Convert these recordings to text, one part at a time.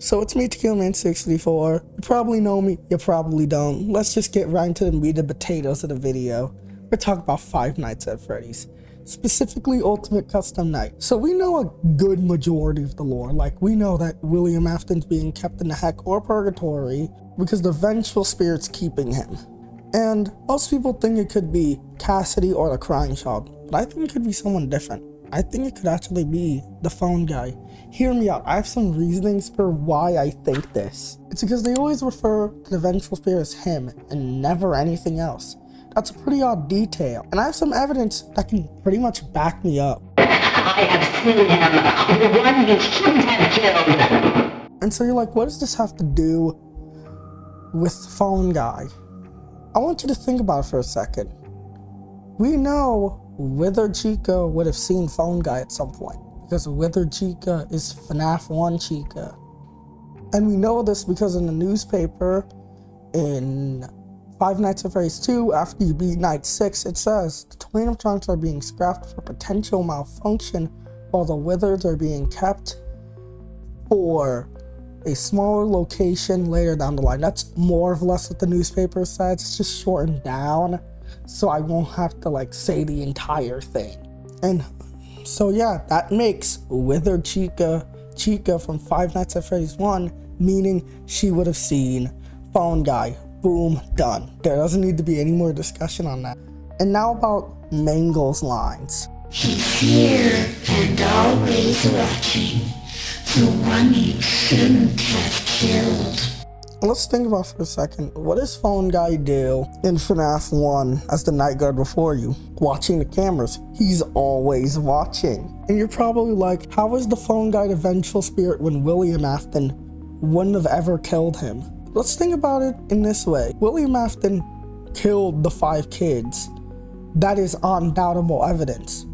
So it's me, GOLOEN64. You probably know me, you probably don't. Let's just get right into the meat and potatoes of the video. We're talking about Five Nights at Freddy's, specifically Ultimate Custom Night. So we know a good majority of the lore. Like, we know that William Afton's being kept in the heck or purgatory because the vengeful spirit's keeping him. And most people think it could be Cassidy or the crying child, but I think it could be someone different. I think it could actually be the phone guy. Hear me out, I have some reasonings for why I think this. It's because they always refer to the vengeful spirit as him and never anything else. That's a pretty odd detail, and I have some evidence that can pretty much back me up. I have seen him, the one you shouldn't have killed. And so you're like, what does this have to do with the phone guy? I want you to think about it for a second. We know Withered Chica would have seen Phone Guy at some point, because Withered Chica is FNAF 1 Chica. And we know this because in the newspaper, in Five Nights at Freddy's 2, after you beat Night 6, it says, the twin animatronics are being scrapped for potential malfunction, while the Withers are being kept for a smaller location later down the line. That's more or less what the newspaper says. It's just shortened down, so I won't have to like say the entire thing. And so yeah, that makes Withered Chica from Five Nights at Freddy's 1, meaning she would have seen Phone Guy. Boom, done. There doesn't need to be any more discussion on that. And now about Mangle's lines. He's here and always watching, the one you shouldn't have killed. Let's think about for a second, what does Phone Guy do in FNAF 1 as the night guard before you? Watching the cameras. He's always watching. And you're probably like, how is the Phone Guy the vengeful spirit when William Afton wouldn't have ever killed him? Let's think about it in this way. William Afton killed the 5 kids. That is undoubtable evidence.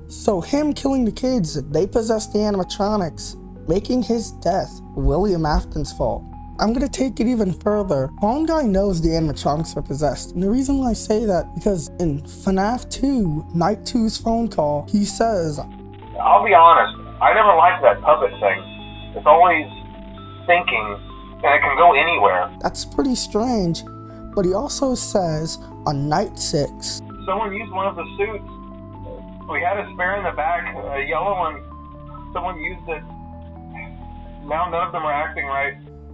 So him killing the kids, they possess the animatronics, making his death William Afton's fault. I'm gonna take it even further. Phone Guy knows the animatronics are possessed. And the reason why I say that, because in FNAF 2, Night 2's phone call, he says, I'll be honest, I never liked that puppet thing. It's always thinking, and it can go anywhere. That's pretty strange. But he also says, on Night 6, someone used one of the suits. We had a spare in the back, a yellow one. Someone used it. Now none of them are acting right.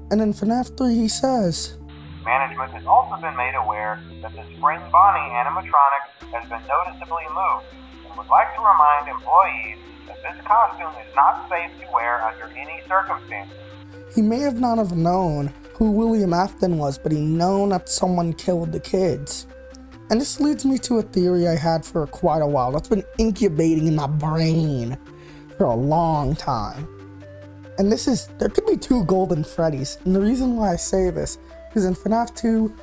And in FNAF 3 he says, management has also been made aware that the Spring Bonnie animatronic has been noticeably moved and would like to remind employees that this costume is not safe to wear under any circumstances. He may have not have known who William Afton was, but he known that someone killed the kids. And this leads me to a theory I had for quite a while that's been incubating in my brain for a long time. And this is, there could be 2 Golden Freddys. And the reason why I say this is in FNAF 2,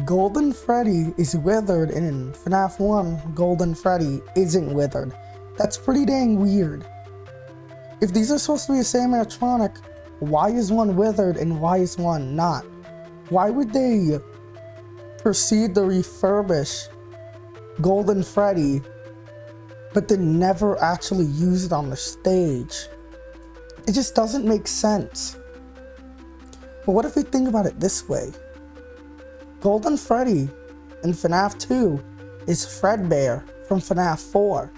Golden Freddy is withered, and in FNAF 1, Golden Freddy isn't withered. That's pretty dang weird. If these are supposed to be the same animatronic, why is one withered and why is one not? Why would they proceed to refurbish Golden Freddy, but then never actually use it on the stage? It just doesn't make sense. But what if we think about it this way? Golden Freddy in FNAF 2 is Fredbear from FNAF 4.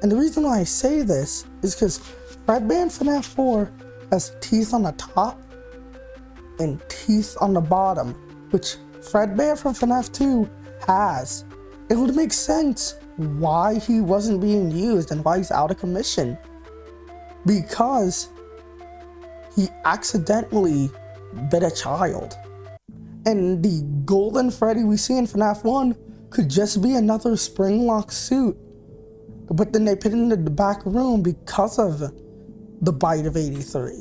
And the reason why I say this is because Fredbear in FNAF 4 has teeth on the top and teeth on the bottom, which Fredbear from FNAF 2 has. It would make sense why he wasn't being used and why he's out of commission. Because he accidentally bit a child. And the Golden Freddy we see in FNAF 1 could just be another spring-lock suit, but then they put it into the back room because of the bite of 83.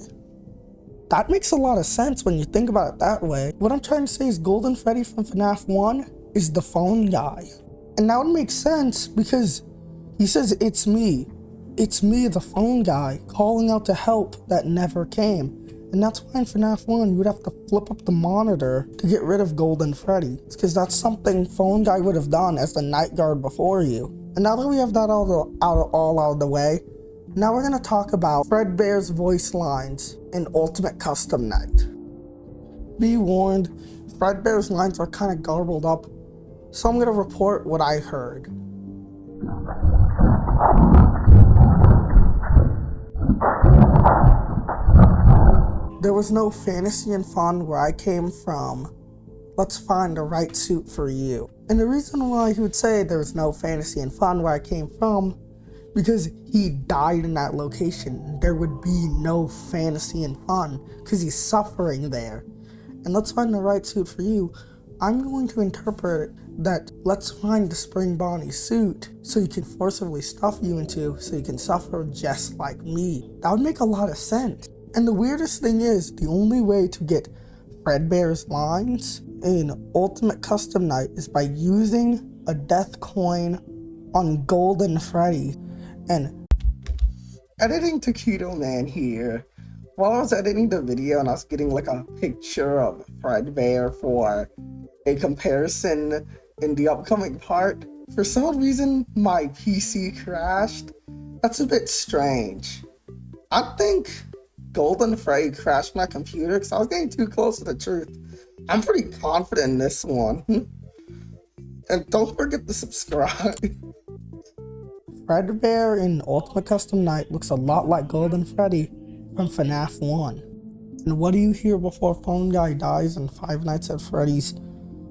That makes a lot of sense when you think about it that way. What I'm trying to say is Golden Freddy from FNAF 1 is the phone guy. And that would make sense because he says, it's me, the phone guy, calling out to help that never came. And that's why in FNAF 1 you would have to flip up the monitor to get rid of Golden Freddy. It's because that's something Phone Guy would have done as the night guard before you. And now that we have that all out of the way, Now we're gonna talk about Fredbear's voice lines in Ultimate Custom Night. Be warned, Fredbear's lines are kind of garbled up, so I'm gonna report what I heard. There was no fantasy and fun where I came from. Let's find the right suit for you. And the reason why he would say there was no fantasy and fun where I came from, because he died in that location. There would be no fantasy and fun because he's suffering there. And let's find the right suit for you. I'm going to interpret that let's find the Spring Bonnie suit so you can forcibly stuff you into so you can suffer just like me. That would make a lot of sense. And the weirdest thing is, the only way to get Fredbear's lines in Ultimate Custom Night is by using a death coin on Golden Freddy. And editing Taquito Man here. While I was editing the video and I was getting like a picture of Fredbear for a comparison in the upcoming part, for some reason my PC crashed. That's a bit strange. I think Golden Freddy crashed my computer because I was getting too close to the truth. I'm pretty confident in this one. And don't forget to subscribe. Fredbear in Ultimate Custom Night looks a lot like Golden Freddy from FNAF 1. And what do you hear before Phone Guy dies in Five Nights at Freddy's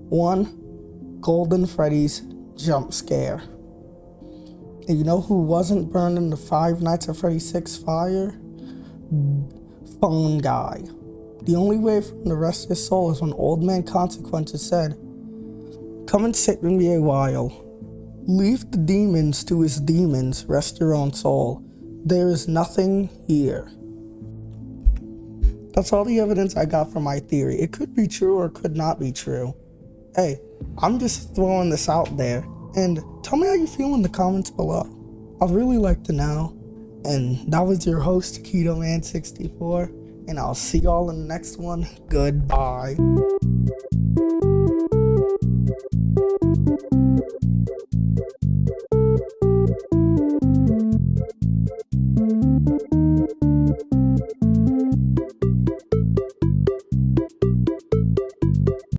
1? Golden Freddy's jump scare. And you know who wasn't burned in the Five Nights at Freddy's 6 fire? Phone Guy. The only way from the rest of his soul is when Old Man Consequences said, "Come and sit with me a while. Leave the demons to his demons, rest your own soul. There is nothing here." That's all the evidence I got for my theory. It could be true or could not be true. Hey, I'm just throwing this out there. And tell me how you feel in the comments below. I'd really like to know. And that was your host, Keto Man 64. And I'll see y'all in the next one. Goodbye.